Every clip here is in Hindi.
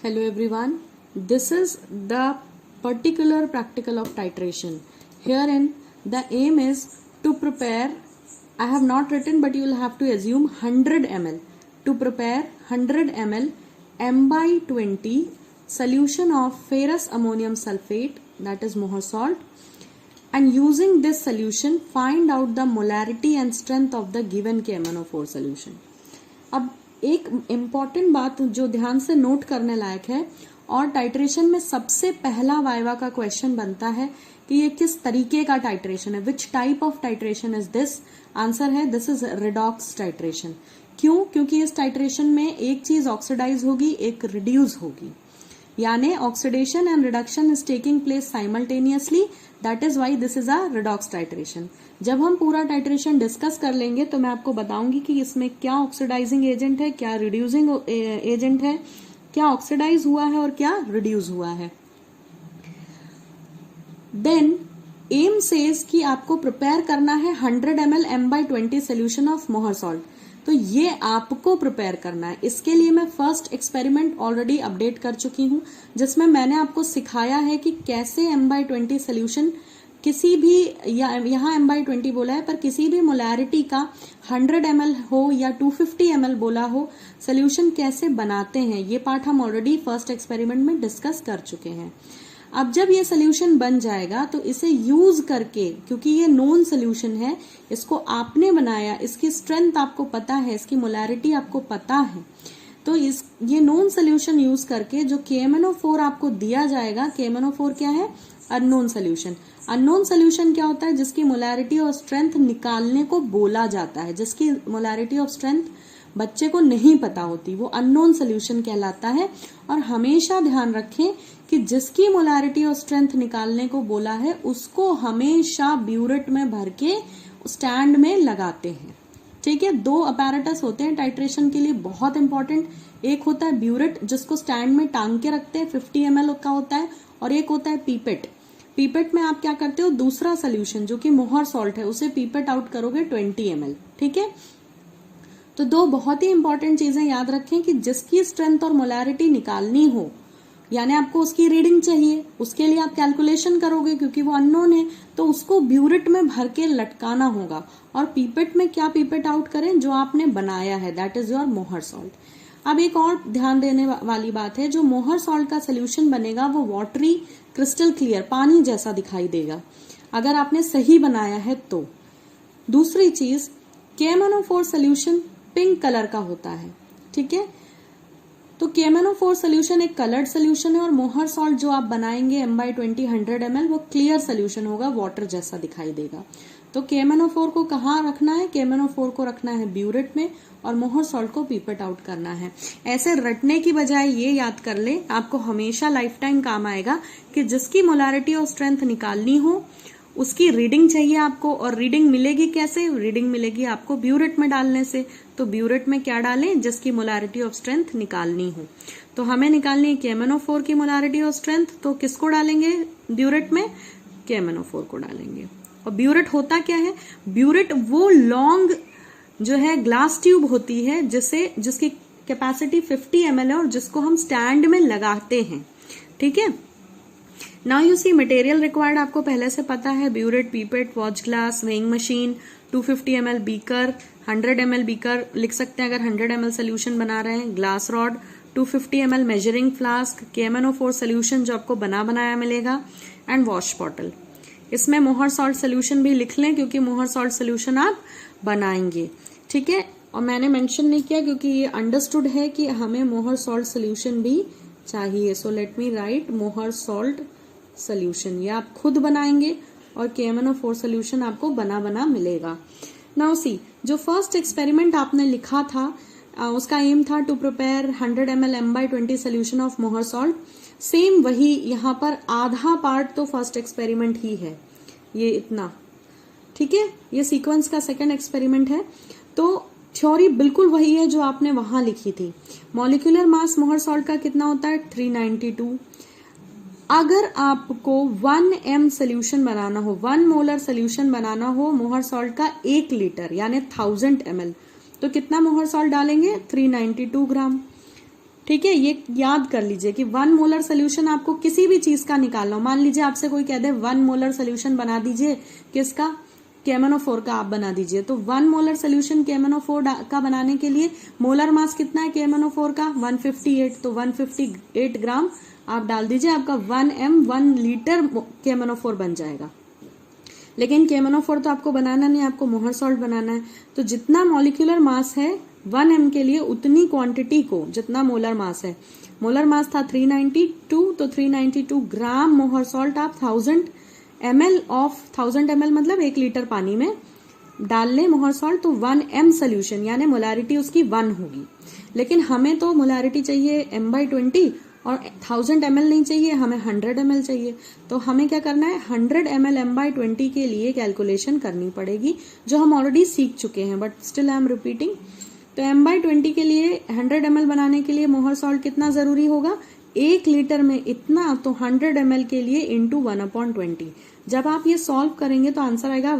Hello everyone, this is the particular practical of titration. Herein the aim is to prepare, I have not written but you will have to assume 100 ml. To prepare 100 ml M/20 solution of ferrous ammonium sulfate, that is Mohr salt, and using this solution find out the molarity and strength of the given KMnO4 solution. अब एक इम्पॉर्टेंट बात जो ध्यान से नोट करने लायक है, और टाइट्रेशन में सबसे पहला वाइवा का क्वेश्चन बनता है कि ये किस तरीके का टाइट्रेशन है, which type of titration is this. Answer है दिस इज रिडॉक्स टाइट्रेशन. क्यों? क्योंकि इस टाइट्रेशन में एक चीज ऑक्सीडाइज होगी, एक रिड्यूस होगी, यानी oxidation and reduction is taking place simultaneously. That is why this is a redox titration. जब हम पूरा टाइट्रेशन डिस्कस कर लेंगे तो मैं आपको बताऊंगी कि इसमें क्या ऑक्सीडाइजिंग एजेंट है, क्या रिड्यूसिंग एजेंट है, क्या ऑक्सीडाइज हुआ है और क्या रिड्यूस हुआ है. देन एम सेज कि आपको प्रिपेयर करना है 100 ml M/20 solution of Mohr salt. तो ये आपको प्रिपेयर करना है. इसके लिए मैं फर्स्ट एक्सपेरिमेंट ऑलरेडी अपडेट कर चुकी हूं, जिसमें मैंने आपको सिखाया है कि कैसे M/20 सोल्यूशन किसी भी, यहाँ M/20 बोला है पर किसी भी मोलैरिटी का 100 ml हो या 250 ml बोला हो, सोल्यूशन कैसे बनाते हैं, ये पार्ट हम ऑलरेडी फर्स्ट एक्सपेरिमेंट में डिस्कस कर चुके हैं. अब जब ये सोल्यूशन बन जाएगा तो इसे यूज करके, क्योंकि ये नोन सोल्यूशन है, इसको आपने बनाया, इसकी स्ट्रेंथ आपको पता है, इसकी मोलैरिटी आपको पता है, तो ये नोन सोल्यूशन यूज करके जो KMnO4 आपको दिया जाएगा, KMnO4 क्या है? Unknown solution. अननोन सोल्यूशन क्या होता है? जिसकी मोलैरिटी और स्ट्रेंथ निकालने को बोला जाता है, जिसकी मोलैरिटी ऑफ स्ट्रेंथ बच्चे को नहीं पता होती, वो अननोन सोल्यूशन कहलाता है. और हमेशा ध्यान रखें कि जिसकी मोलैरिटी और स्ट्रेंथ निकालने को बोला है उसको हमेशा ब्यूरेट में भर के स्टैंड में लगाते हैं. ठीक है, दो अपैरेटस होते हैं टाइट्रेशन के लिए बहुत इंपॉर्टेंट. एक होता है ब्यूरेट जिसको स्टैंड में टांग के रखते हैं, 50 ml का होता है, और एक होता है पीपेट. पीपेट में आप क्या करते हो, दूसरा सोल्यूशन जो कि मोहर सॉल्ट है उसे पीपेट आउट करोगे 20 ml. ठीक है, तो दो बहुत ही इंपॉर्टेंट चीजें याद रखें कि जिसकी स्ट्रेंथ और मोलैरिटी निकालनी हो, यानी आपको उसकी रीडिंग चाहिए, उसके लिए आप कैलकुलेशन करोगे क्योंकि वो अननोन है, तो उसको ब्यूरेट में भर के लटकाना होगा. और पीपेट में क्या पीपेट आउट करें? जो आपने बनाया है, दैट इज योर मोहर सॉल्ट. अब एक और ध्यान देने वाली बात है, जो मोहर सॉल्ट का सोल्यूशन बनेगा वो वाटरी, क्रिस्टल क्लियर, पानी जैसा दिखाई देगा अगर आपने सही बनाया है तो. दूसरी चीज, KMnO4 सोल्यूशन पिंक कलर का होता है. ठीक है, तो KMnO4 सोल्यूशन एक कलर्ड सोल्यूशन है, और मोहर सॉल्ट जो आप बनाएंगे M/20 100 ml वो क्लियर सोल्यूशन होगा, वाटर जैसा दिखाई देगा. तो KMnO4 को कहाँ रखना है? KMnO4 को रखना है ब्यूरेट में, और मोहर सॉल्ट को पीपेट आउट करना है. ऐसे रटने की बजाय ये याद कर ले, आपको हमेशा लाइफ टाइम काम आएगा कि जिसकी मोलैरिटी और स्ट्रेंथ निकालनी हो उसकी रीडिंग चाहिए आपको. और रीडिंग मिलेगी कैसे? रीडिंग मिलेगी आपको ब्यूरेट में डालने से. तो ब्यूरेट में क्या डालें? जिसकी मोलैरिटी ऑफ स्ट्रेंथ निकालनी हो. तो हमें निकालनी है KMnO4 की मोलैरिटी ऑफ स्ट्रेंथ, तो किसको डालेंगे ब्यूरेट में? KMnO4 को डालेंगे. और ब्यूरेट होता क्या है? ब्यूरेट वो लॉन्ग जो है ग्लास ट्यूब होती है जिसकी कैपेसिटी 50 ml है और जिसको हम स्टैंड में लगाते हैं. ठीक है, now you see material required आपको पहले से पता है, burette, pipette, watch glass, weighing machine, 250 ml beaker, 100 ml beaker लिख सकते हैं अगर 100 ml सोल्यूशन बना रहे हैं, glass rod, 250 ml measuring flask, KMnO4 solution जो आपको बनाया मिलेगा, एंड वॉश बॉटल. इसमें मोहर सॉल्ट सोल्यूशन भी लिख लें क्योंकि मोहर सॉल्ट सोल्यूशन आप बनाएंगे. ठीक है, और मैंने मेंशन नहीं किया क्योंकि ये अंडरस्टूड है कि हमें मोहर सॉल्ट सोल्यूशन भी चाहिए. सो लेट मी राइट मोहर सॉल्ट सोल्यूशन. ये आप खुद बनाएंगे और KMnO4 सोल्यूशन आपको बना मिलेगा. नाउ सी, जो फर्स्ट एक्सपेरिमेंट आपने लिखा था उसका एम था to prepare 100 ml M/20 solution of Mohr salt. Same वही यहाँ पर आधा पार्ट तो फर्स्ट एक्सपेरिमेंट ही है, ये इतना. ठीक है, ये सीक्वेंस का सेकंड एक्सपेरिमेंट है. तो थ्योरी बिल्कुल वही है जो आपने वहां लिखी थी. मॉलिक्यूलर मास मोहर सॉल्ट का कितना होता है? 392. अगर आपको 1 m सोल्यूशन बनाना हो, 1 मोलर सोल्यूशन बनाना हो मोहर सॉल्ट का 1 लीटर यानी 1000 ml, तो कितना मोहर सॉल्ट डालेंगे? 392 ग्राम. ठीक है, ये याद कर लीजिए कि 1 मोलर सोल्यूशन आपको किसी भी चीज का निकालना हो, मान लीजिए आपसे कोई कह दे 1 मोलर सोल्यूशन बना दीजिए, किसका, KMnO4 का आप बना दीजिए, तो 1 मोलर सोल्यूशन KMnO4 का बनाने के लिए मोलर मास कितना है KMnO4 का, 158, तो 158 ग्राम आप डाल दीजिए, आपका 1 लीटर KMnO4 बन जाएगा। लेकिन KMnO4 तो आपको बनाना नहीं, आपको मोहर सॉल्ट बनाना है, तो जितना मॉलिक्यूलर मास है 1 m के लिए उतनी क्वांटिटी को, जितना मोलर मास है, मोलर मास था 392, तो 392 ग्राम मोहर सॉल्ट आप 1000 ml ऑफ 1000 ml मतलब 1 लीटर पानी में डाल ले मोहर सॉल्ट, तो 1 m सोल्यूशन यानी मोलारिटी उसकी 1 होगी। लेकिन हमें तो मोलारिटी चाहिए m/20 और 1000 ml नहीं चाहिए, हमें 100 ml चाहिए। तो हमें क्या करना है, 100 ml m/20 के लिए कैलकुलेशन करनी पड़ेगी, जो हम ऑलरेडी सीख चुके हैं, but still I am repeating. तो m/20 के लिए 100 ml बनाने के लिए मोहर सॉल्ट कितना जरूरी होगा, 1 लीटर में इतना, तो 100 ml के लिए इंटू 1/20। जब आप ये सॉल्व करेंगे तो आंसर आएगा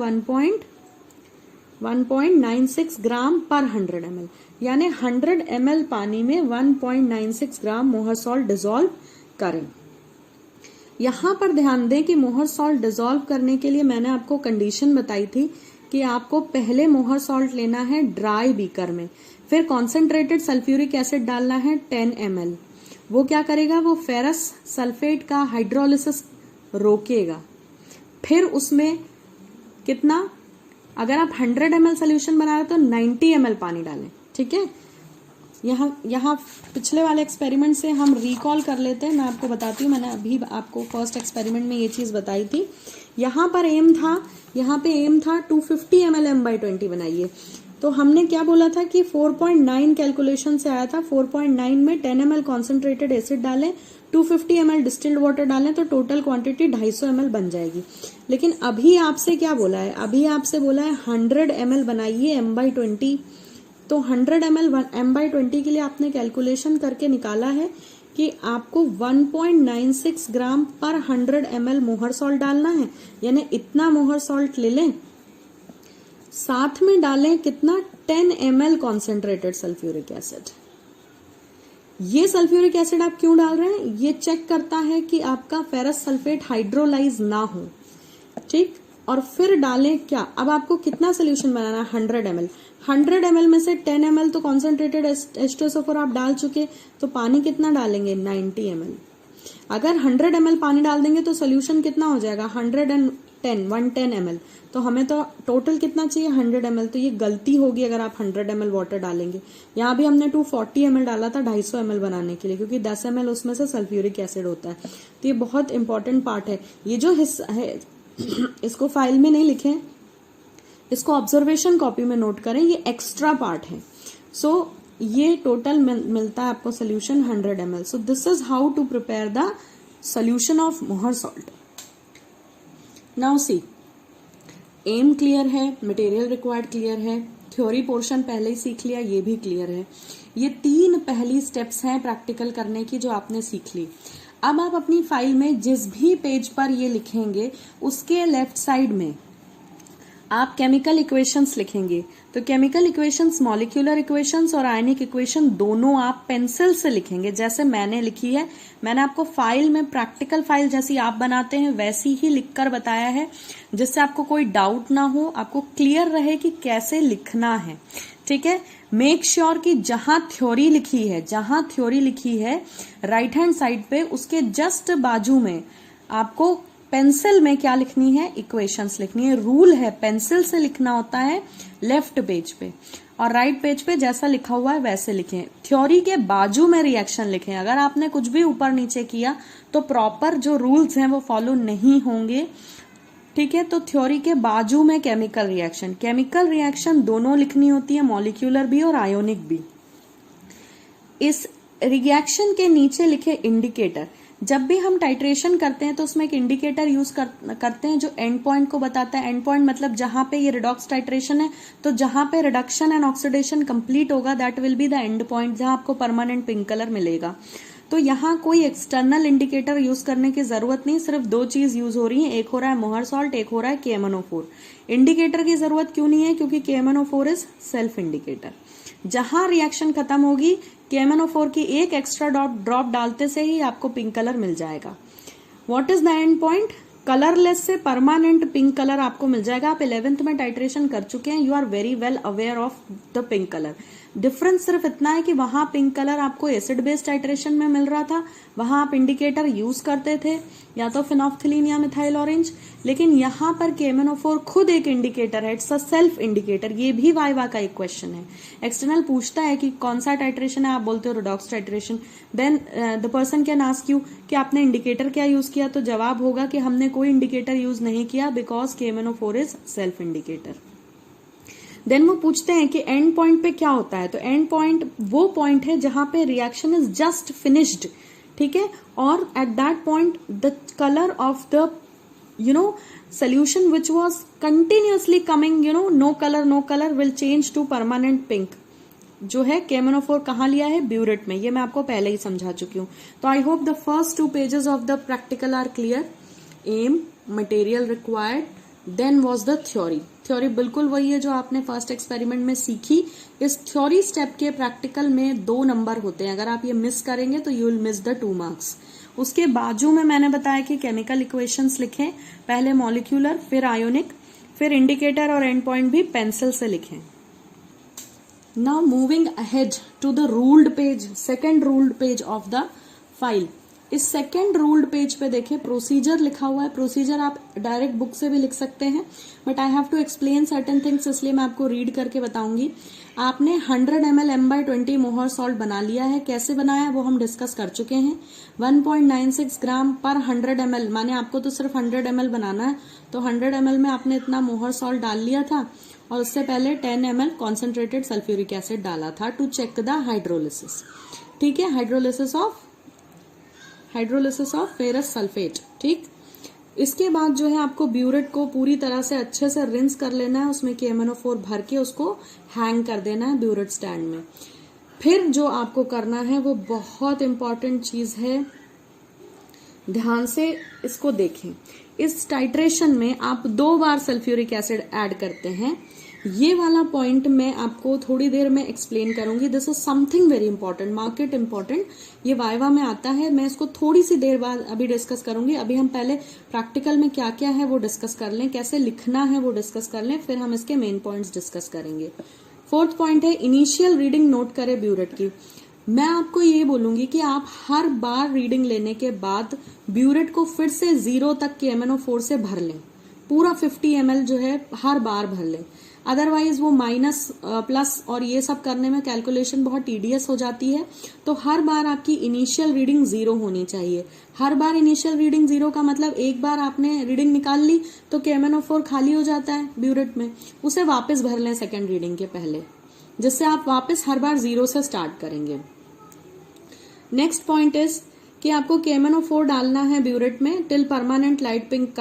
1.96 ग्राम पर 100 ml, यानी 100 ml पानी में 1.96 ग्राम मोहर सॉल्ट डिसॉल्व करें। यहां पर ध्यान दें कि मोहर सॉल्ट डिसॉल्व करने के लिए मैंने आपको कंडीशन बताई थी कि आपको पहले मोहर सॉल्ट लेना है ड्राई बीकर में, फिर कॉन्सेंट्रेटेड सल्फ्यूरिक एसिड डालना है 10 ml। वो क्या करेगा, वो फेरस सल्फेट का हाइड्रोलिसिस रोकेगा, फिर उसमें कितना, अगर आप 100 ml सोल्यूशन बना रहे तो 90 ml पानी डालें। ठीक है, यहाँ पिछले वाले एक्सपेरिमेंट से हम रिकॉल कर लेते हैं, मैं आपको बताती हूँ, मैंने अभी आपको फर्स्ट एक्सपेरिमेंट में ये चीज बताई थी। यहाँ पे एम था 250 ml m/20 बनाइए, तो हमने क्या बोला था कि 4.9 कैलकुलेशन से आया था, 4.9 में 10 ml कॉन्सेंट्रेटेड एसिड डालें, 250 ml डिस्टिल्ड वाटर डालें, तो टोटल क्वांटिटी 250 ml बन जाएगी। लेकिन अभी आपसे क्या बोला है, अभी आपसे बोला है 100 ml बनाइए m/20, तो 100 ml m/20 के लिए आपने कैलकुलेशन करके निकाला है कि आपको 1.96 ग्राम पर 100 ml मोहर सॉल्ट डालना है, यानी इतना मोहर सॉल्ट ले लें, साथ में डालें कितना, 10 ml कॉन्सेंट्रेटेड सल्फ्यूरिक एसिड। ये सल्फ्यूरिक एसिड आप क्यों डाल रहे हैं, ये चेक करता है कि आपका फेरस सल्फेट हाइड्रोलाइज ना हो। ठीक, और फिर डालें क्या, अब आपको कितना सोल्यूशन बनाना है, 100 ml। 100 ml में से 10 ml तो कॉन्सेंट्रेटेड H2SO4 आप डाल चुके, तो पानी कितना डालेंगे, 90 ml। अगर 100 ml पानी डाल देंगे तो सोल्यूशन कितना हो जाएगा, 110 ml, तो हमें तो टोटल कितना चाहिए, 100 ml। तो ये गलती होगी अगर आप 100 ml वाटर डालेंगे। यहाँ भी हमने 240 ml डाला था 250 ml बनाने के लिए, क्योंकि 10 ml उसमें से सल्फ्यूरिक एसिड होता है। तो ये बहुत इंपॉर्टेंट पार्ट है, ये जो हिस्सा है इसको फाइल में नहीं लिखें, इसको ऑब्जर्वेशन कॉपी में नोट करें, ये एक्स्ट्रा पार्ट है। सो ये टोटल मिलता है आपको solution 100 ml। So this is how to prepare the solution of Mohr salt. Now see, aim clear है, मटेरियल रिक्वायर्ड क्लियर है, थ्योरी पोर्शन पहले ही सीख लिया, ये भी क्लियर है। ये 3 पहली स्टेप्स हैं प्रैक्टिकल करने की जो आपने सीख ली। अब आप अपनी फाइल में जिस भी पेज पर ये लिखेंगे उसके लेफ्ट साइड में आप केमिकल इक्वेशंस लिखेंगे। तो केमिकल इक्वेशंस, मॉलिक्यूलर इक्वेशंस और आयनिक इक्वेशन दोनों आप पेंसिल से लिखेंगे, जैसे मैंने लिखी है। मैंने आपको फाइल में प्रैक्टिकल फाइल जैसी आप बनाते हैं वैसी ही लिखकर बताया है, जिससे आपको कोई डाउट ना हो, आपको क्लियर रहे कि कैसे लिखना है। ठीक है, मेक श्योर कि जहां थ्योरी लिखी है राइट हैंड साइड पे, उसके जस्ट बाजू में आपको पेंसिल में क्या लिखनी है, इक्वेशंस लिखनी है। रूल है पेंसिल से लिखना होता है लेफ्ट पेज पे, और राइट पेज पे जैसा लिखा हुआ है वैसे लिखें। थ्योरी के बाजू में रिएक्शन लिखें। अगर आपने कुछ भी ऊपर नीचे किया तो प्रॉपर जो रूल्स हैं वो फॉलो नहीं होंगे। ठीक है, तो थ्योरी के बाजू में केमिकल रिएक्शन दोनों लिखनी होती है, मॉलिक्यूलर भी और आयोनिक भी। इस रिएक्शन के नीचे लिखे इंडिकेटर। जब भी हम टाइट्रेशन करते हैं तो उसमें एक इंडिकेटर यूज करते हैं जो एंड पॉइंट को बताता है। एंड पॉइंट मतलब जहां पे ये रिडॉक्स टाइट्रेशन है, तो जहां पे रिडक्शन एंड ऑक्सीडेशन कंप्लीट होगा that will be the end point, जहां आपको परमानेंट पिंक कलर मिलेगा। तो यहाँ कोई एक्सटर्नल इंडिकेटर यूज करने की जरूरत नहीं, सिर्फ 2 चीज यूज हो रही है, एक हो रहा है मोहर सॉल्ट, एक हो रहा है KMnO4। इंडिकेटर की जरूरत क्यों नहीं है, क्योंकि KMnO4 इज सेल्फ इंडिकेटर। जहां रिएक्शन खत्म होगी KMnO4 की एक एक्स्ट्रा ड्रॉप डालते से ही आपको पिंक कलर मिल जाएगा। What is the end point? Colourless से परमानेंट पिंक कलर आपको मिल जाएगा। आप 11th में टाइट्रेशन कर चुके हैं, you are very well aware of the pink colour. Difference सिर्फ इतना है कि वहां पिंक कलर आपको एसिड बेस्ड टाइट्रेशन में मिल रहा था, वहां आप इंडिकेटर यूज करते थे या तो फिनोफ्थिलीन या मिथाइल ऑरेंज, लेकिन यहाँ पर KMnO4 खुद एक इंडिकेटर है, इट्स अ सेल्फ इंडिकेटर। ये भी वाइवा का एक क्वेश्चन है। एक्सटर्नल पूछता है कि कौन सा टाइट्रेशन है, आप बोलते हो redox titration, then the person can ask you कि आपने इंडिकेटर क्या यूज किया, तो जवाब होगा कि हमने कोई इंडिकेटर यूज नहीं किया because KMnO4 is self indicator. देन वो पूछते हैं कि एंड पॉइंट पे क्या होता है, तो एंड पॉइंट वो पॉइंट है जहां पे रिएक्शन इज जस्ट फिनिश्ड, ठीक है, और at that point the colour of the solution which was continuously coming no color will change to permanent pink। जो है KMnO4 कहाँ लिया है? ब्यूरेट में। ये मैं आपको पहले ही समझा चुकी हूँ। तो I hope the first 2 pages of the practical are clear. Aim, material required, then was the theory. Theory बिल्कुल वही है जो आपने फर्स्ट एक्सपेरिमेंट में सीखी। इस थ्योरी स्टेप के प्रैक्टिकल में 2 नंबर होते हैं, अगर आप ये मिस करेंगे तो you will miss the 2 marks. उसके बाजू में मैंने बताया कि केमिकल इक्वेशंस लिखें, पहले मॉलिक्यूलर, फिर आयोनिक, फिर इंडिकेटर और एंड पॉइंट भी पेंसिल से लिखें। Now moving ahead to the ruled page, second ruled page of the file. इस सेकेंड रूल्ड पेज पे देखिए प्रोसीजर लिखा हुआ है। प्रोसीजर आप डायरेक्ट बुक से भी लिख सकते हैं, but I have to explain certain things, इसलिए मैं आपको रीड करके बताऊंगी। आपने 100 ml M/20 मोहर सॉल्ट बना लिया है। कैसे बनाया वो हम डिस्कस कर चुके हैं। 1.96 ग्राम पर 100 ml, माने आपको तो सिर्फ 100 ml बनाना है, तो 100 ml में आपने इतना मोहर सॉल्ट डाल लिया था, और उससे पहले 10 ml कॉन्सेंट्रेटेड सल्फ्यूरिक एसिड डाला था टू चेक द हाइड्रोलिसिस। ठीक है, हाइड्रोलिसिस ऑफ फेरस सल्फेट। ठीक, इसके बाद जो है आपको ब्यूरेट को पूरी तरह से अच्छे से रिंस कर लेना है, उसमें KMnO4 भर के उसको हैंग कर देना है ब्यूरेट स्टैंड में। फिर जो आपको करना है वो बहुत इंपॉर्टेंट चीज है, ध्यान से इसको देखें। इस टाइट्रेशन में आप 2 बार सल्फ्यूरिक एसिड ऐड करते हैं। ये वाला पॉइंट मैं आपको थोड़ी देर में एक्सप्लेन करूंगी। This is something very important, market important, ये वाइवा में आता है। मैं इसको थोड़ी सी देर बाद अभी डिस्कस करूंगी। अभी हम पहले प्रैक्टिकल में क्या क्या है वो डिस्कस कर लें, कैसे लिखना है वो डिस्कस कर लें, फिर हम इसके मेन पॉइंट्स डिस्कस करेंगे। 4th पॉइंट है इनिशियल रीडिंग नोट करें ब्यूरेट की। मैं आपको ये बोलूंगी कि आप हर बार रीडिंग लेने के बाद ब्यूरेट को फिर से 0 तक KMnO4 से भर लें। पूरा 50 ml जो है हर बार भर लें, अदरवाइज वो माइनस प्लस और ये सब करने में कैलकुलेशन बहुत टीडियस हो जाती है। तो हर बार आपकी इनिशियल रीडिंग 0 होनी चाहिए। हर बार इनिशियल रीडिंग 0 का मतलब एक बार आपने रीडिंग निकाल ली तो KMnO4 खाली हो जाता है ब्यूरेट में, उसे वापस भर लें सेकेंड रीडिंग के पहले, जिससे आप वापस हर बार 0 से स्टार्ट करेंगे। नेक्स्ट पॉइंट इज कि आपको KMnO4 डालना है ब्यूरेट में till permanent light pink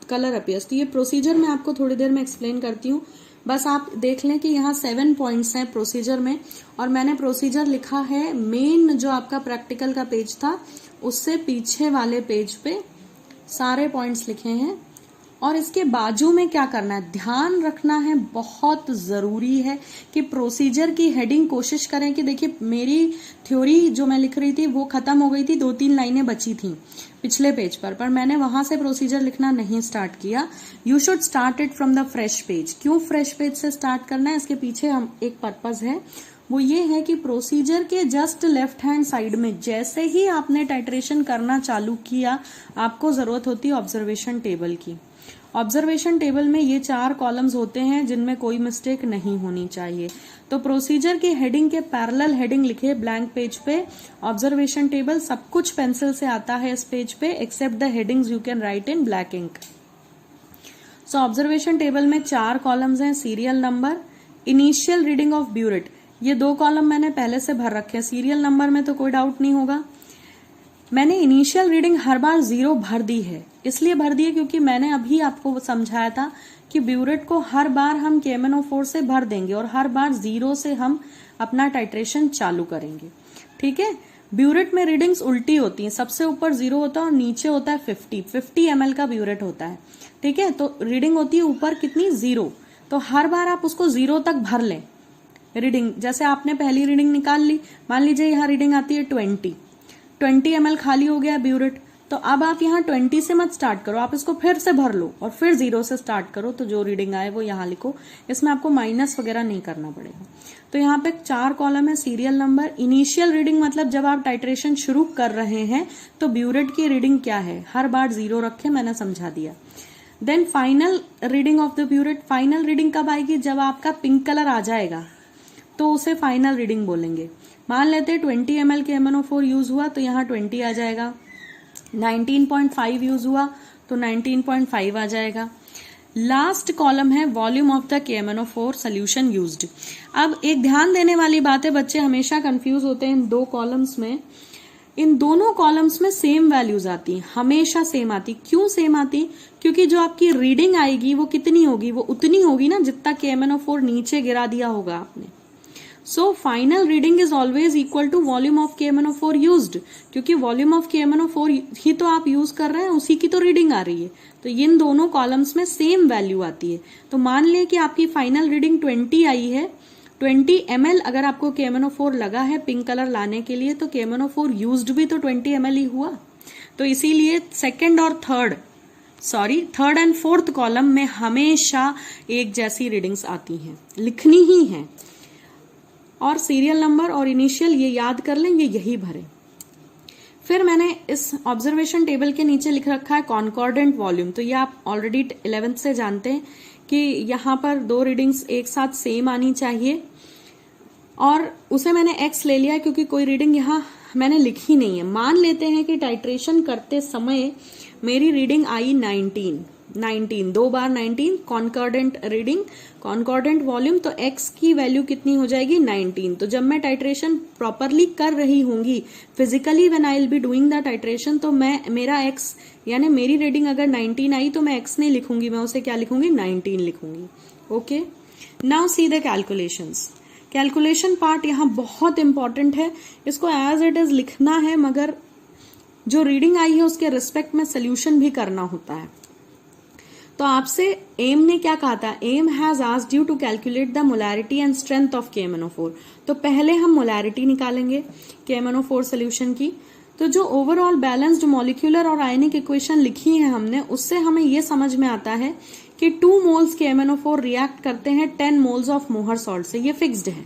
colour appears. तो ये प्रोसीजर मैं आपको थोड़ी देर में एक्सप्लेन करती हूँ, बस आप देख लें कि यहाँ 7 पॉइंट्स हैं प्रोसीजर में, और मैंने प्रोसीजर लिखा है मेन जो आपका प्रैक्टिकल का पेज था उससे पीछे वाले पेज पे सारे पॉइंट्स लिखे हैं। और इसके बाजू में क्या करना है, ध्यान रखना है, बहुत जरूरी है कि प्रोसीजर की हेडिंग कोशिश करें कि देखिए मेरी थ्योरी जो मैं लिख रही थी वो खत्म हो गई थी, 2-3 लाइनें बची थी पिछले पेज पर मैंने वहां से प्रोसीजर लिखना नहीं स्टार्ट किया। You should start it from the fresh page. क्यों फ्रेश पेज से स्टार्ट करना है, इसके पीछे हम एक पर्पज है, वो ये है कि प्रोसीजर के जस्ट लेफ्ट हैंड साइड में जैसे ही आपने टाइट्रेशन करना चालू किया आपको जरूरत होती है ऑब्जर्वेशन टेबल की। ऑब्जर्वेशन टेबल में ये 4 कॉलम्स होते हैं जिनमें कोई मिस्टेक नहीं होनी चाहिए। तो प्रोसीजर की हेडिंग के पैरेलल हेडिंग लिखे ब्लैंक पेज पे, ऑब्जर्वेशन टेबल, सब कुछ पेंसिल से आता है इस पेज पे except the headings you can write in black ink. So observation table में 4 कॉलम्स हैं, serial number, initial reading of burette, ये 2 कॉलम मैंने पहले से भर रखे हैं। सीरियल नंबर में तो कोई डाउट नहीं होगा। मैंने इनिशियल रीडिंग हर बार 0 भर दी है, इसलिए भर दी है क्योंकि मैंने अभी आपको समझाया था कि ब्यूरेट को हर बार हम KMnO4 से भर देंगे और हर बार 0 से हम अपना टाइट्रेशन चालू करेंगे। ठीक है, ब्यूरेट में रीडिंग्स उल्टी होती हैं, सबसे ऊपर 0 होता है और नीचे होता है 50 ml का ब्यूरेट होता है। ठीक है, तो रीडिंग होती है ऊपर कितनी, 0, तो हर बार आप उसको 0 तक भर लें। रीडिंग, जैसे आपने पहली रीडिंग निकाल ली, मान लीजिए यहाँ रीडिंग आती है 20 ml खाली हो गया ब्यूरेट, तो अब आप यहाँ 20 से मत स्टार्ट करो, आप इसको फिर से भर लो और फिर 0 से स्टार्ट करो, तो जो रीडिंग आए वो यहाँ लिखो, इसमें आपको माइनस वगैरह नहीं करना पड़ेगा। तो यहाँ पे 4 कॉलम है, सीरियल नंबर, इनिशियल रीडिंग मतलब जब आप टाइट्रेशन शुरू कर रहे हैं तो ब्यूरेट की रीडिंग क्या है, हर बार 0 रखे, मैंने समझा दिया। Then final reading of the burette, final reading कब आएगी, जब आपका पिंक कलर आ जाएगा तो उसे फाइनल रीडिंग बोलेंगे। मान लेते हैं 20 ml के MnO4 यूज हुआ तो यहाँ 20 आ जाएगा, 19.5 यूज हुआ तो 19.5 आ जाएगा। लास्ट कॉलम है volume of the KMnO4 solution used. अब एक ध्यान देने वाली बात है, बच्चे हमेशा कंफ्यूज होते हैं इन 2 कॉलम्स में, इन दोनों कॉलम्स में सेम वैल्यूज आती हैं, हमेशा सेम आती। क्यों सेम आती, क्योंकि जो आपकी रीडिंग आएगी वो कितनी होगी, वो उतनी होगी ना जितना KMnO4 नीचे गिरा दिया होगा आपने। So final reading is always equal to volume of KMnO4 used, क्योंकि वॉल्यूम ऑफ KMnO4 ही तो आप यूज कर रहे हैं, उसी की तो रीडिंग आ रही है, तो इन दोनों कॉलम्स में सेम वैल्यू आती है। तो मान लें कि आपकी फाइनल रीडिंग 20 आई है, 20 ml अगर आपको KMnO4 लगा है पिंक कलर लाने के लिए, तो KMnO4 यूज्ड भी तो 20 ml ही हुआ। तो इसीलिए थर्ड एंड फोर्थ कॉलम में हमेशा एक जैसी रीडिंग्स आती हैं, लिखनी ही है। और सीरियल नंबर और इनिशियल ये याद कर लें, ये यही भरें। फिर मैंने इस ऑब्जर्वेशन टेबल के नीचे लिख रखा है कॉन्कॉर्डेंट वॉल्यूम, तो ये आप ऑलरेडी 11th से जानते हैं कि यहाँ पर 2 रीडिंग्स एक साथ सेम आनी चाहिए, और उसे मैंने x ले लिया क्योंकि कोई रीडिंग यहाँ मैंने लिखी नहीं है। मान लेते हैं कि टाइट्रेशन करते समय मेरी reading I 19, 2 bar 19, concordant reading, concordant volume, तो x की वैल्यू कितनी हो जाएगी 19। तो जब मैं टाइट्रेशन प्रॉपरली कर रही होंगी, physically when I will be doing the titration, तो मेरा x यानी मेरी रीडिंग अगर 19 आई तो मैं x नहीं लिखूंगी, मैं उसे क्या लिखूंगी 19 लिखूंगी। Okay, now see the calculations. Calculation part यहाँ बहुत इंपॉर्टेंट है, इसको एज इट इज लिखना है, मगर जो रीडिंग आई है उसके रिस्पेक्ट में सोल्यूशन भी करना होता है। तो आपसे एम ने क्या कहा था, aim has asked you to calculate the molarity and strength of KMnO4। तो पहले हम मोलैरिटी निकालेंगे KMnO4 सोल्यूशन की। तो जो ओवरऑल बैलेंस्ड मॉलिक्यूलर और आयनिक इक्वेशन लिखी है हमने, उससे हमें ये समझ में आता है कि 2 मोल्स KMnO4 रिएक्ट करते हैं 10 मोल्स ऑफ मोहर सॉल्ट से। ये फिक्स्ड है,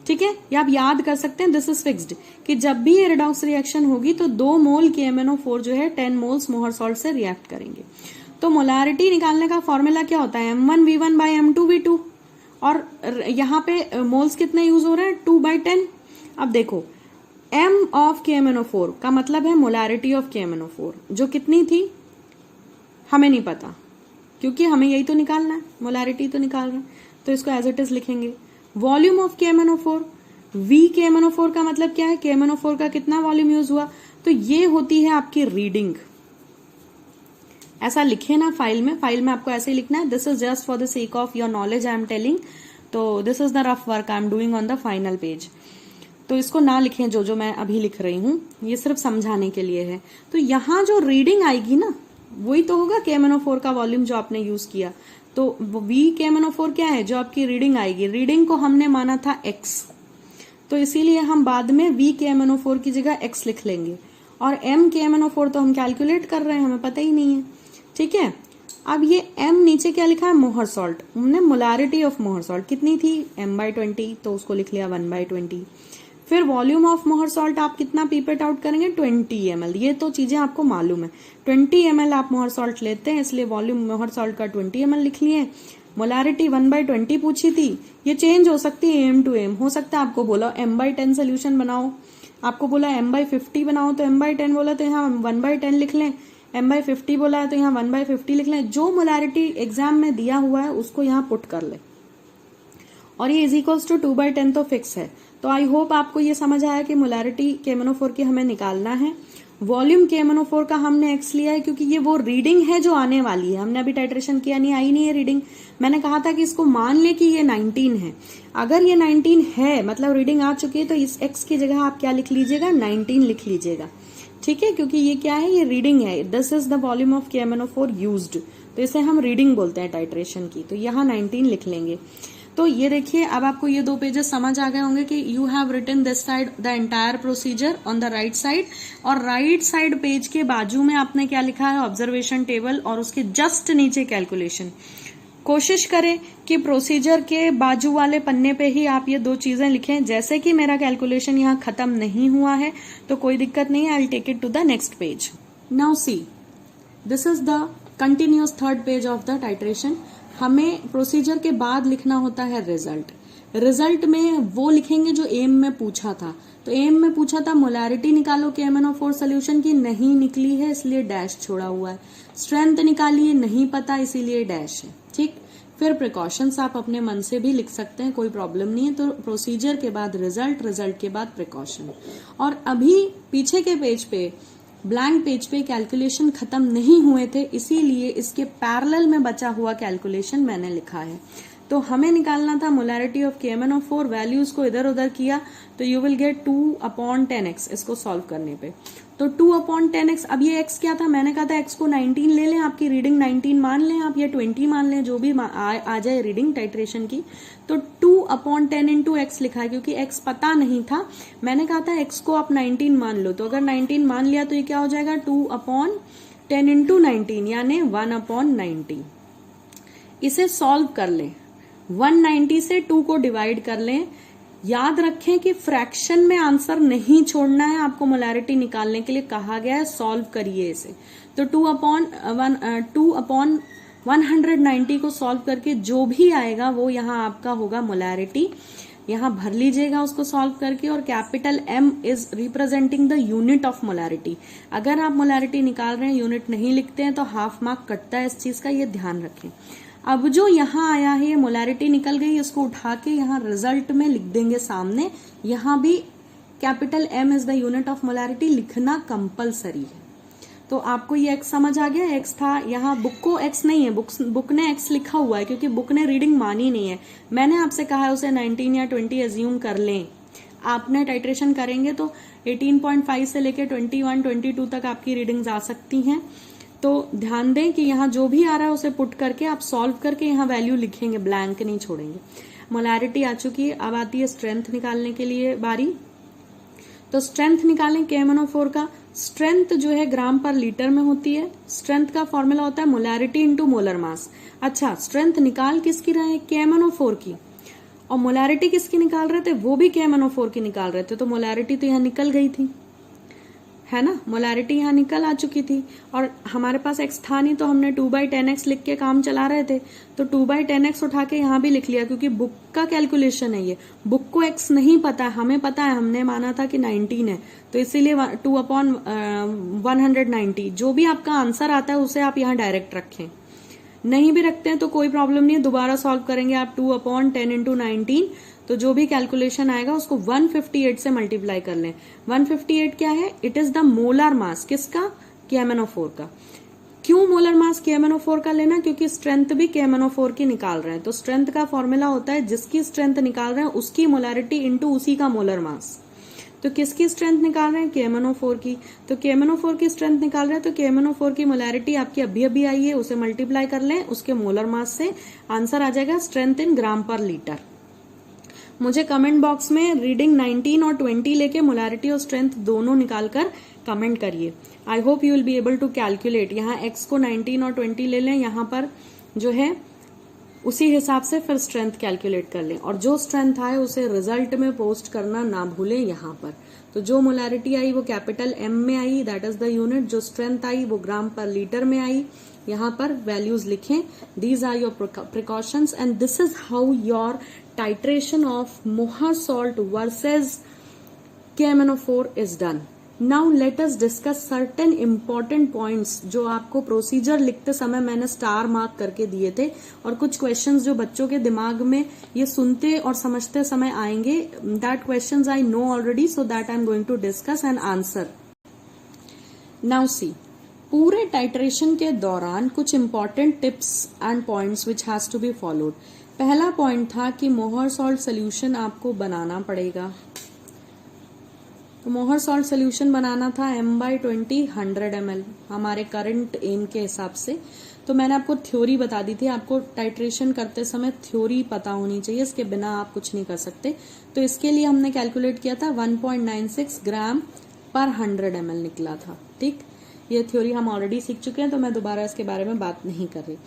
ठीक है, ये आप याद कर सकते हैं, दिस इज फिक्स्ड, कि जब भी ये रिडॉक्स रिएक्शन होगी तो 2 मोल KMnO4 जो है 10 मोल्स मोहर सॉल्ट से रिएक्ट करेंगे। तो मोलारिटी निकालने का फॉर्मूला क्या होता है, M1V1 by M2V2, और यहाँ पे मोल्स कितने यूज हो रहे हैं 2/10। अब देखो M ऑफ KMnO4 का मतलब है मोलारिटी ऑफ KMnO4, जो कितनी थी हमें नहीं पता, क्योंकि हमें यही तो निकालना है, मोलारिटी तो निकाल रहे हैं, तो इसको एज इट इज लिखेंगे। Volume of KMnO4, V KMnO4 का मतलब क्या है, KMnO4 का कितना वॉल्यूम यूज हुआ, तो ये होती है आपकी रीडिंग। ऐसा लिखे ना फाइल में आपको ऐसे ही लिखना है, this is just for the sake of your knowledge I am telling, तो this is the rough work I am doing on the final page. तो इसको ना लिखें जो मैं अभी लिख रही हूं, ये सिर्फ समझाने के लिए है। तो यहाँ जो रीडिंग आएगी ना, वही तो होगा KMnO4 का वॉल्यूम जो आपने यूज किया। तो V KMnO4 क्या है, जो आपकी रीडिंग आएगी, रीडिंग को हमने माना था x, तो इसीलिए हम बाद में V KMnO4 की जगह x लिख लेंगे, और M KMnO4 तो हम कैलकुलेट कर रहे हैं, हमें पता ही नहीं है, ठीक है। अब ये M नीचे क्या लिखा है, मोहर सॉल्ट, हमने मोलारिटी ऑफ मोहर सॉल्ट कितनी थी M/20, तो उसको लिख लिया 1/20। फिर वॉल्यूम ऑफ मोहर सॉल्ट आप कितना पीपेट आउट करेंगे 20 ml, ये तो चीजें आपको मालूम है, 20 ml आप मोहर सॉल्ट लेते हैं, इसलिए वॉल्यूम मोहर सॉल्ट का 20 ml लिख लिए। मोलारिटी 1/20 पूछी थी, ये चेंज हो सकती है M to M, हो सकता है आपको बोला M/10 सोल्यूशन बनाओ, आपको बोला M/50 बनाओ तो M/10 बोला तो यहाँ 1/10 लिख लें, M/50 बोला है तो यहाँ 1/50 लिख लें, जो मोलारिटी एग्जाम में दिया हुआ है उसको यहाँ पुट कर ले, और ये इज इक्वल्स टू 2/10 तो फिक्स है। तो आई होप आपको ये समझ आया कि मोलारिटी KMnO4 की हमें निकालना है। वॉल्यूम KMnO4 का हमने x लिया है क्योंकि ये वो रीडिंग है जो आने वाली है, हमने अभी टाइट्रेशन किया नहीं, आई नहीं है रीडिंग। मैंने कहा था कि इसको मान ले कि ये 19 है, अगर ये 19 है मतलब रीडिंग आ चुकी है, तो इस x की जगह आप क्या लिख लीजिएगा 19 लिख लीजिएगा, ठीक है, क्योंकि ये क्या है, ये रीडिंग है, this is the volume of KMnO4 used, तो इसे हम रीडिंग बोलते हैं टाइट्रेशन की, तो यहाँ 19 लिख लेंगे। तो ये देखिए, अब आपको ये 2 पेजेस समझ आ गए होंगे कि you have written this side the entire procedure on the right side, और राइट साइड पेज के बाजू में आपने क्या लिखा है, ऑब्जर्वेशन टेबल, और उसके जस्ट नीचे कैलकुलेशन। कोशिश करें कि प्रोसीजर के बाजू वाले पन्ने पे ही आप ये 2 चीजें लिखें। जैसे कि मेरा कैलकुलेशन यहाँ खत्म नहीं हुआ है तो कोई दिक्कत नहीं है, I will take it to the next page. Now see, this is the continuous third page of the titration. हमें प्रोसीजर के बाद लिखना होता है रिजल्ट। रिजल्ट में वो लिखेंगे जो एम में पूछा था। तो एम में पूछा था मोलैरिटी निकालो KMnO4 सोल्यूशन की, नहीं निकली है इसलिए डैश छोड़ा हुआ है। स्ट्रेंथ निकालिए, नहीं पता इसीलिए डैश है, ठीक। फिर प्रिकॉशंस आप अपने मन से भी लिख सकते हैं, कोई प्रॉब्लम नहीं है। तो प्रोसीजर के बाद रिजल्ट, रिजल्ट के बाद प्रिकॉशन। और अभी पीछे के पेज पे, ब्लैंक पेज पे कैलकुलेशन खत्म नहीं हुए थे, इसीलिए इसके पैरेलल में बचा हुआ कैलकुलेशन मैंने लिखा है। तो हमें निकालना था मोलैरिटी ऑफ KMnO4, वैल्यूज को इधर उधर किया तो यू विल गेट 2/10x इसको सॉल्व करने पे। तो 2/10x, अब ये x क्या था, मैंने कहा था x को 19 ले लें, आपकी रीडिंग 19 मान लें आप, या 20 मान लें, जो भी आ जाए रीडिंग टाइट्रेशन की। तो 2/10 इंटू x लिखा है, क्योंकि x पता नहीं था। मैंने कहा था x को आप 19 मान लो, तो अगर 19 मान लिया तो ये क्या हो जाएगा, 2/10 इंटू 19 यानी 1/90। इसे सॉल्व कर लें, 190 से 2 को डिवाइड कर लें। याद रखें कि फ्रैक्शन में आंसर नहीं छोड़ना है, आपको मोलैरिटी निकालने के लिए कहा गया है, सॉल्व करिए इसे। तो 2/190 को सॉल्व करके जो भी आएगा वो यहाँ आपका होगा मोलैरिटी। यहाँ भर लीजिएगा उसको सॉल्व करके, और capital M is representing the unit of molarity. अगर आप मोलैरिटी निकाल रहे हैं, यूनिट नहीं लिखते हैं तो हाफ मार्क कटता है इस चीज का, ये ध्यान रखें। अब जो यहाँ आया है, ये मोलैरिटी निकल गई, इसको उठा के यहाँ रिजल्ट में लिख देंगे सामने। यहाँ भी capital M is the unit of molarity लिखना कंपलसरी है। तो आपको ये x समझ आ गया, x था यहाँ, बुक को x नहीं है, बुक ने x लिखा हुआ है क्योंकि बुक ने रीडिंग मानी नहीं है। मैंने आपसे कहा है उसे 19 या 20 एज्यूम कर लें। आपने टाइट्रेशन करेंगे तो 18.5 से लेके 21, 22 तक आपकी रीडिंग्स आ सकती हैं। तो ध्यान दें कि यहाँ जो भी आ रहा है उसे पुट करके आप सॉल्व करके यहाँ वैल्यू लिखेंगे, ब्लैंक नहीं छोड़ेंगे। मोलैरिटी आ चुकी है, अब आती है स्ट्रेंथ निकालने के लिए बारी। तो स्ट्रेंथ निकालें KMnO4 का। स्ट्रेंथ जो है ग्राम पर लीटर में होती है। स्ट्रेंथ का फॉर्मूला होता है मोलैरिटी इंटू मोलर मास। अच्छा, स्ट्रेंथ निकाल किसकी रहे हैं, KMnO4 की, और मोलैरिटी किसकी निकाल रहे थे, वो भी KMnO4 की निकाल रहे थे। तो मोलैरिटी तो यहाँ निकल गई थी, है ना, मोलैरिटी यहाँ निकल आ चुकी थी, और हमारे पास x था नहीं तो हमने 2/10x लिख के काम चला रहे थे। तो 2/10x उठा के यहाँ भी लिख लिया, क्योंकि बुक का कैलकुलेशन है ये, बुक को x नहीं पता है, हमें पता है, हमने माना था कि 19 है, तो इसीलिए 2/190। जो भी आपका आंसर आता है उसे आप यहाँ डायरेक्ट रखें, नहीं भी रखते हैं तो कोई प्रॉब्लम नहीं है, दोबारा सॉल्व करेंगे आप। 2/10 इंटू 19, तो जो भी कैलकुलेशन आएगा उसको 158 से मल्टीप्लाई कर लें। 158 क्या है, it is the molar mass, किसका, KMnO4 का। क्यों मोलर मास KMnO4 का लेना, क्योंकि स्ट्रेंथ भी KMnO4 की निकाल रहे हैं। तो स्ट्रेंथ का फॉर्मूला होता है जिसकी स्ट्रेंथ निकाल रहे हैं उसकी मोलैरिटी इंटू उसी का मोलर मास। तो किसकी स्ट्रेंथ निकाल रहे हैं, KMnO4 की। तो KMnO4 की स्ट्रेंथ निकाल रहे हैं, तो KMnO4 की मोलैरिटी आपकी अभी अभी आई है, उसे मल्टीप्लाई कर लें उसके मोलर मास से, आंसर आ जाएगा स्ट्रेंथ इन ग्राम पर लीटर। मुझे कमेंट बॉक्स में रीडिंग 19 और 20 लेके मोलैरिटी और स्ट्रेंथ दोनों निकालकर कमेंट करिए। I hope you will be able to calculate. यहाँ x को 19 और 20 ले लें, यहाँ पर जो है उसी हिसाब से फिर स्ट्रेंथ कैलकुलेट कर लें, और जो स्ट्रेंथ आए उसे रिजल्ट में पोस्ट करना ना भूलें यहाँ पर। तो जो मोलैरिटी आई वो कैपिटल M में आई, दैट इज द यूनिट। जो स्ट्रेंथ आई वो ग्राम पर लीटर में आई। यहाँ पर वैल्यूज लिखें, these are your precautions and this is how your titration of Mohr salt versus KMnO4 is done. Now let us discuss certain important points जो आपको प्रोसीजर लिखते समय मैंने स्टार मार्क करके दिए थे, और कुछ क्वेश्चंस जो बच्चों के दिमाग में ये सुनते और समझते समय आएंगे। That questions I know already, so that I'm going to discuss and answer. Now see, पूरे टाइट्रेशन के दौरान कुछ important tips and points which has to be followed. पहला पॉइंट था कि मोहर सॉल्ट सोल्यूशन आपको बनाना पड़ेगा। तो मोहर सॉल्ट सोल्यूशन बनाना था M/20 100 ml हमारे करंट एम के हिसाब से। तो मैंने आपको थ्योरी बता दी थी, आपको टाइट्रेशन करते समय थ्योरी पता होनी चाहिए, इसके बिना आप कुछ नहीं कर सकते। तो इसके लिए हमने कैलकुलेट किया था 1.96 ग्राम पर 100 ml निकला था। ठीक, ये थ्योरी हम ऑलरेडी सीख चुके हैं, तो मैं दोबारा इसके बारे में बात नहीं कर रही।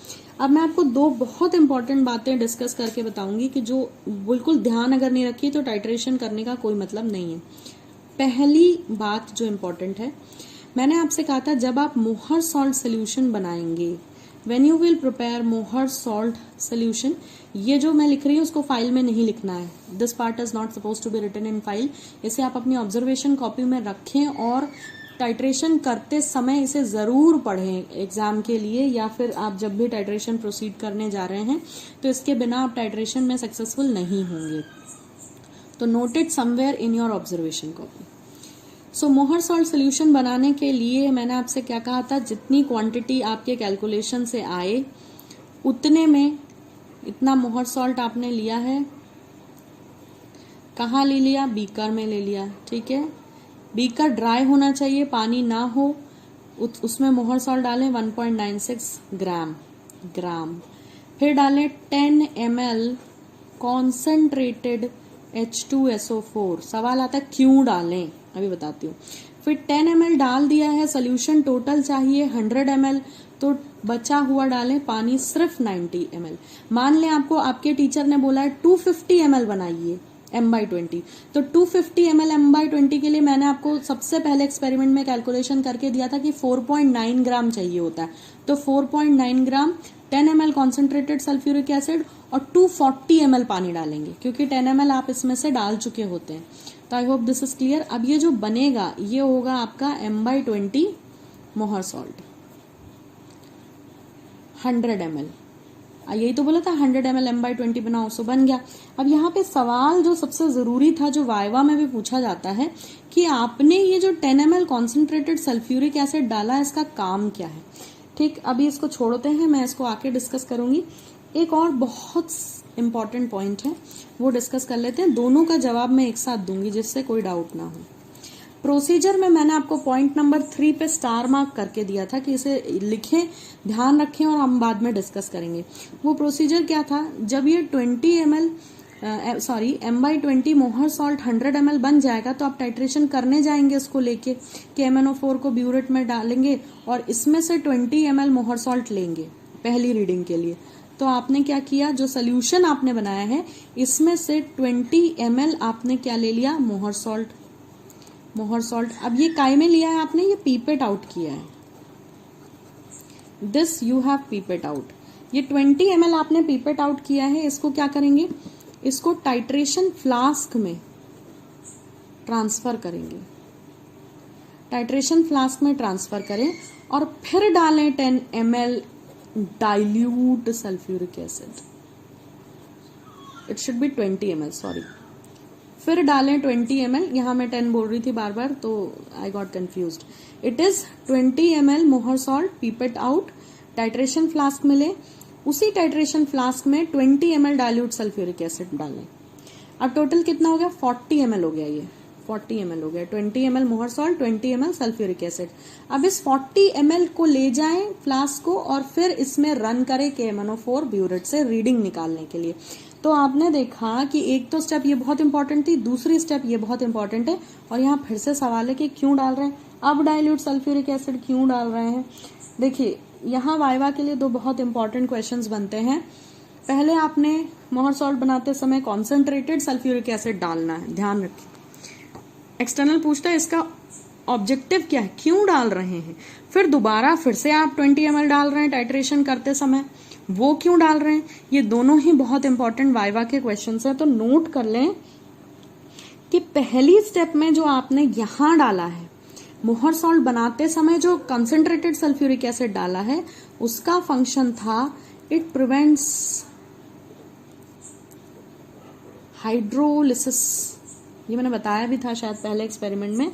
अब मैं आपको दो बहुत इंपॉर्टेंट बातें डिस्कस करके बताऊंगी कि जो बिल्कुल ध्यान अगर नहीं रखी तो टाइट्रेशन करने का कोई मतलब नहीं है। पहली बात जो इम्पोर्टेंट है, मैंने आपसे कहा था जब आप मोहर सॉल्ट सोल्यूशन बनाएंगे, व्हेन यू विल प्रिपेयर मोहर सॉल्ट सोल्यूशन, ये जो मैं लिख रही हूँ उसको फाइल में नहीं लिखना है, this part is not suppose to be written in file. इसे आप अपनी ऑब्जर्वेशन कॉपी में रखें और टाइट्रेशन करते समय इसे जरूर पढ़ें एग्जाम के लिए, या फिर आप जब भी टाइट्रेशन प्रोसीड करने जा रहे हैं, तो इसके बिना आप टाइट्रेशन में सक्सेसफुल नहीं होंगे। तो note it somewhere in your observation copy. सो मोहर सॉल्ट सोल्यूशन बनाने के लिए मैंने आपसे क्या कहा था, जितनी क्वांटिटी आपके कैलकुलेशन से आए उतने में इतना मोहर सॉल्ट आपने लिया है। कहाँ ले लिया? बीकर में ले लिया। ठीक है, बीकर ड्राई होना चाहिए, पानी ना हो, उसमें मोहर सॉल्ट डालें 1.96 ग्राम। फिर डालें 10 ml कॉन्सेंट्रेटेड H2SO4। सवाल आता है क्यों डालें, अभी बताती हूँ। फिर 10 ml डाल दिया है, सोल्यूशन टोटल चाहिए 100 ml, तो बचा हुआ डालें पानी सिर्फ 90 ml। मान लें आपको आपके टीचर ने बोला है 250 ml बनाइए M/20, तो 250 ml M/20 के लिए मैंने आपको सबसे पहले एक्सपेरिमेंट में कैलकुलेशन करके दिया था कि 4.9 ग्राम चाहिए होता है। तो 4.9 ग्राम 10 ml कॉन्सेंट्रेटेड सल्फ्यूरिक एसिड और 240 ml पानी डालेंगे, क्योंकि 10 ml आप इसमें से डाल चुके होते हैं। तो I hope this is clear. अब ये जो बनेगा ये होगा आपका M/20 मोहर सॉल्ट 100 ml। यही तो बोला था 100 ml M/20 बनाओ, सो बन गया। अब यहाँ पे सवाल जो सबसे जरूरी था, जो वाइवा में भी पूछा जाता है, कि आपने ये जो 10 ml कॉन्सेंट्रेटेड सल्फ्यूरिक एसिड डाला है, इसका काम क्या है। ठीक, अभी इसको छोड़ते हैं, मैं इसको आके डिस्कस करूंगी। एक और बहुत इंपॉर्टेंट पॉइंट है, वो डिस्कस कर लेते हैं। दोनों का जवाब मैं एक साथ दूंगी जिससे कोई डाउट ना हो। प्रोसीजर में मैंने आपको पॉइंट नंबर 3 पे स्टार मार्क करके दिया था कि इसे लिखें, ध्यान रखें और हम बाद में डिस्कस करेंगे। वो प्रोसीजर क्या था, जब ये 20 ml M/20 मोहर सॉल्ट 100 ml बन जाएगा, तो आप टाइट्रेशन करने जाएंगे इसको लेके कि MnO4 को ब्यूरेट में डालेंगे और इसमें से 20 ml मोहर सॉल्ट लेंगे पहली रीडिंग के लिए। तो आपने क्या किया, जो सोल्यूशन आपने बनाया है इसमें से 20 ml आपने क्या ले लिया, मोहर सॉल्ट। अब ये काय में लिया है आपने, ये पीपेट आउट किया है, this you have pipette out. ये 20 ml आपने पीपेट आउट किया है, इसको क्या करेंगे, इसको टाइट्रेशन फ्लास्क में ट्रांसफर करेंगे। टाइट्रेशन फ्लास्क में ट्रांसफर करें और फिर डालें 10 ml dilute sulphuric acid. It should be 20 ml, sorry. फिर डालें 20 ml, यहां मैं 10 बोल रही थी बार बार, तो I got confused. It is 20 ml मोहर salt pipette out, titration flask में ले, उसी टाइट्रेशन फ्लास्क में 20 ml डाइल्यूट सल्फ्यूरिक एसिड डालें। अब टोटल कितना हो गया, 40 ml हो गया, ये 40 ml हो गया। 20 ml मोहर सॉल्ट, 20 ml सल्फ्यूरिक एसिड। अब इस 40 ml को ले जाएं फ्लास्क को और फिर इसमें रन करें KMnO4 ब्यूरेट से रीडिंग निकालने के लिए। तो आपने देखा कि एक तो स्टेप ये बहुत इंपॉर्टेंट थी, दूसरी स्टेप ये बहुत इंपॉर्टेंट है, और यहाँ फिर से सवाल है कि क्यों डाल रहे हैं, अब डाइल्यूट सल्फ्यूरिक एसिड क्यों डाल रहे हैं। देखिए, यहाँ वाइवा के लिए दो बहुत इंपॉर्टेंट क्वेश्चंस बनते हैं। पहले आपने मोहर सॉल्ट बनाते समय कॉन्सेंट्रेटेड सल्फ्यूरिक एसिड डालना है, ध्यान रखिए। एक्सटर्नल पूछता है इसका ऑब्जेक्टिव क्या है, क्यों डाल रहे हैं। फिर दोबारा फिर से आप 20 ml डाल रहे हैं टाइट्रेशन करते समय, वो क्यों डाल रहे हैं। ये दोनों ही बहुत इंपॉर्टेंट वाइवा के क्वेश्चंस हैं, तो नोट कर लें कि पहली स्टेप में जो आपने यहां डाला है, मोहर सॉल्ट बनाते समय जो कंसेंट्रेटेड सल्फ्यूरिक एसिड डाला है, उसका फंक्शन था इट प्रिवेंट्स हाइड्रोलिसिस। ये मैंने बताया भी था शायद पहले एक्सपेरिमेंट में।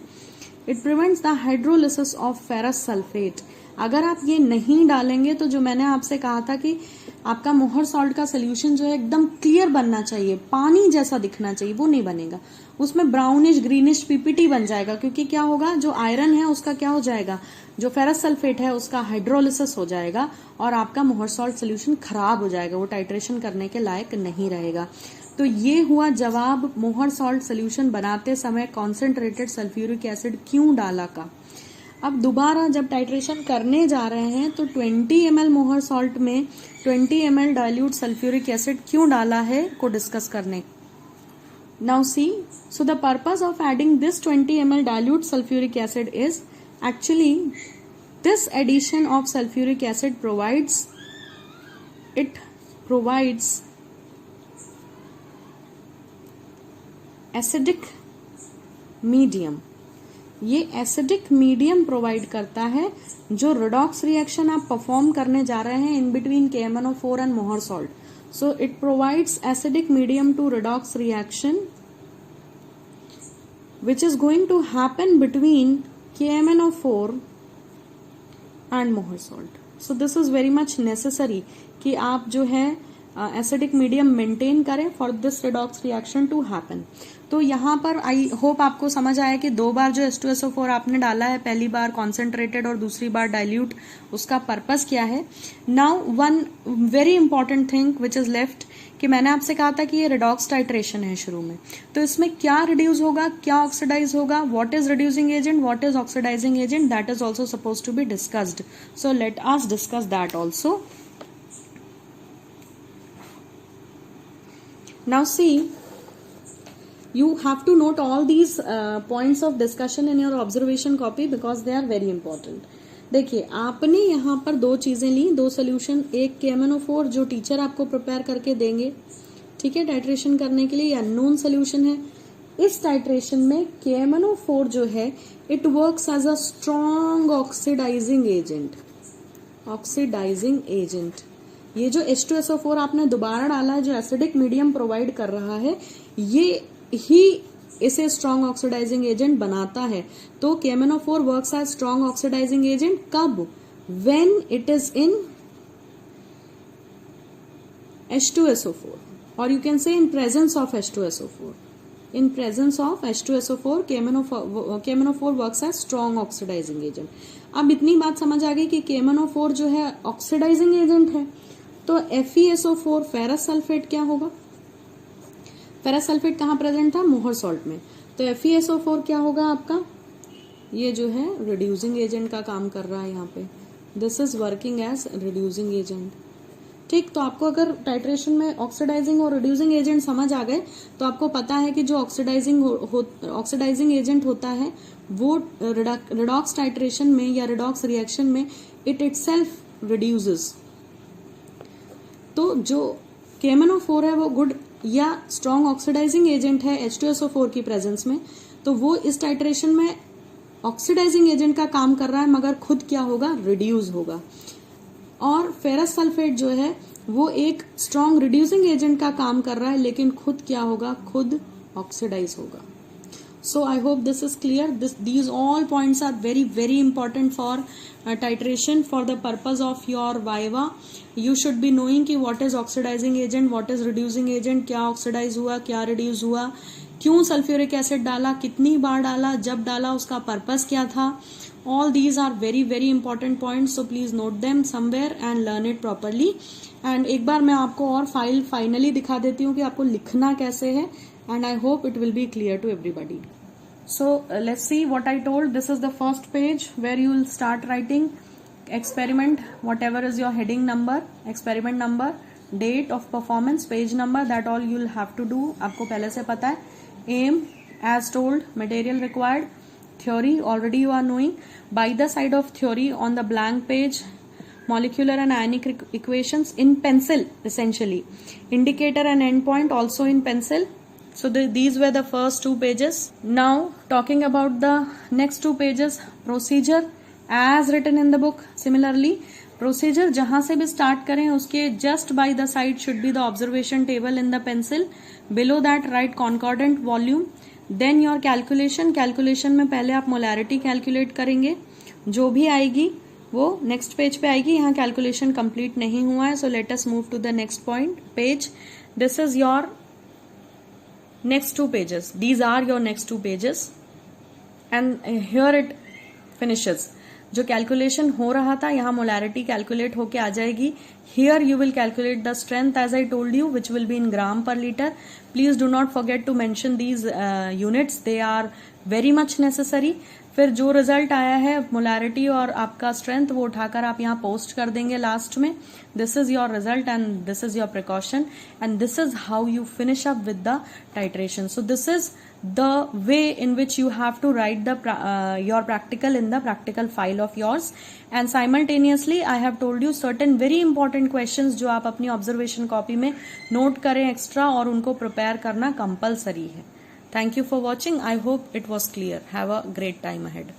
It prevents the hydrolysis of ferrous sulphate. अगर आप ये नहीं डालेंगे तो जो मैंने आपसे कहा था कि आपका मोहर सॉल्ट का सोल्यूशन जो है एकदम क्लियर बनना चाहिए, पानी जैसा दिखना चाहिए, वो नहीं बनेगा, उसमें ब्राउनिश ग्रीनिश पीपीटी बन जाएगा, क्योंकि क्या होगा, जो आयरन है उसका क्या हो जाएगा, जो फेरस सल्फेट है उसका हाइड्रोलिसिस हो जाएगा और आपका मोहर सॉल्ट सोल्यूशन खराब हो जाएगा, वो टाइट्रेशन करने के लायक नहीं रहेगा। तो ये हुआ जवाब मोहर सॉल्ट सोल्यूशन बनाते समय कॉन्सेंट्रेटेड सल्फ्यूरिक एसिड क्यों डाला का। अब दोबारा जब टाइट्रेशन करने जा रहे हैं तो 20 ml मोहर सॉल्ट में 20 ml डाइल्यूट सल्फ्यूरिक एसिड क्यों डाला है को डिस्कस करने। Now see, so the purpose of adding this 20 ml dilute sulphuric acid is actually this addition of sulphuric acid provides acidic medium. ये एसिडिक मीडियम प्रोवाइड करता है जो रिडॉक्स रिएक्शन आप परफॉर्म करने जा रहे हैं in between KMnO4 and Mohr salt. So it provides acidic medium to redox reaction which is going to happen between KMnO4 and Mohr salt. So this is very much necessary कि आप जो है एसिडिक मीडियम मेंटेन करें for this redox reaction to happen. तो यहाँ पर आई होप आपको समझ आया कि 2 बार जो H2SO4 आपने डाला है, पहली बार कॉन्सेंट्रेटेड और दूसरी बार डाइल्यूट, उसका पर्पस क्या है। Now one very important thing which is left, कि मैंने आपसे कहा था कि ये रिडॉक्स टाइट्रेशन है शुरू में, तो इसमें क्या रिड्यूस होगा, क्या ऑक्सीडाइज होगा, what is reducing agent, what is oxidizing agent, that is also suppose to be discussed. So let us discuss that also. Now see, you have to note all these points of discussion in your observation copy because they are very important. देखिए, आपने यहाँ पर 2 चीजें ली, 2 सोल्यूशन, एक KMnO4 जो टीचर आपको प्रिपेयर करके देंगे, ठीक है, टाइट्रेशन करने के लिए, ये अननोन सोल्यूशन है। इस टाइट्रेशन में KMnO4 जो है it works as a strong oxidising agent. ये जो H2SO4 आपने दोबारा डाला है, जो एसिडिक मीडियम प्रोवाइड कर रहा है, ये ही इसे स्ट्रॉन्ग ऑक्सीडाइजिंग एजेंट बनाता है। तो KMnO4 works as strong oxidising agent कब, when it is in H2SO4 और you can say in presence of H2SO4। In presence of H2SO4 KMnO4 works as strong oxidising agent. अब इतनी बात समझ आ गई कि KMnO4 जो है ऑक्सीडाइजिंग एजेंट है, तो FeSO4 फेरस सल्फेट क्या होगा, फेरस सल्फेट कहाँ प्रेजेंट था, मोहर सॉल्ट में, तो FeSO4 क्या होगा आपका, ये जो है रिड्यूसिंग एजेंट का काम कर रहा है यहाँ पे, this is working as reducing agent. ठीक, तो आपको अगर टाइट्रेशन में ऑक्सीडाइजिंग और रिड्यूसिंग एजेंट समझ आ गए तो आपको पता है कि जो ऑक्सीडाइजिंग एजेंट होता है वो रिडॉक्स टाइट्रेशन में या रिडॉक्स रिएक्शन में इट इटसेल्फ रिड्यूसेस। तो जो KMnO4 है वो गुड या स्ट्रॉन्ग ऑक्सीडाइजिंग एजेंट है H2SO4 की प्रेजेंस में, तो वो इस टाइट्रेशन में ऑक्सीडाइजिंग एजेंट का काम कर रहा है, मगर खुद क्या होगा, रिड्यूस होगा। और फेरस सल्फेट जो है वो एक स्ट्रॉन्ग रिड्यूसिंग एजेंट का काम कर रहा है, लेकिन खुद क्या होगा, खुद ऑक्सीडाइज होगा। So I hope this is clear. These all points are very very important for titration for the purpose of your viva. You should be knowing कि what is oxidizing agent, what is reducing agent, क्या oxidize हुआ, क्या reduce हुआ, क्यों सल्फ्यूरिक एसिड डाला, कितनी बार डाला, जब डाला उसका पर्पस क्या था। All these are very very important points, so please note them somewhere and learn it properly. And एक बार मैं आपको और फाइल फाइनली दिखा देती हूँ कि आपको लिखना कैसे है, and I hope it will be clear to everybody. So let's see what I told. This is the first page where you will start writing experiment, whatever is your heading number, experiment number, date of performance, page number, that all you will have to do. आपको पहले से पता है. Aim as told, material required, theory already you are knowing. By the side of theory on the blank page, molecular and ionic equations in pencil essentially, indicator and endpoint also in pencil. So these were the first 2 pages. Now talking about the next 2 pages, procedure as written in the book. Similarly, procedure जहां से भी start करें उसके just by the side should be the observation table in the pencil. Below that write concordant volume. Then your calculation में पहले आप molarity calculate करेंगे, जो भी आएगी वो नेक्स्ट पेज पे आएगी. यहाँ कैलकुलेशन कंप्लीट नहीं हुआ है, so let us move to the next point page. This is your next 2 pages. These are your next 2 pages and here it finishes. जो कैलकुलेशन हो रहा था यहाँ मोलैरिटी कैलकुलेट होके आ जाएगी. Here you will calculate the strength as I told you, which will be in gram per liter. Please do not forget to mention these units. They are very much necessary. फिर जो रिजल्ट आया है मोलैरिटी और आपका स्ट्रेंथ वो उठाकर आप यहाँ पोस्ट कर देंगे लास्ट में. This is your result and this is your precaution and this is how you finish up with the titration. So this is the way in which you have to write your practical in the practical file of yours. And simultaneously I have told you certain very important questions जो आप अपनी observation copy में note करें extra और उनको prepare करना compulsory है. Thank you for watching. I hope it was clear. Have a great time ahead.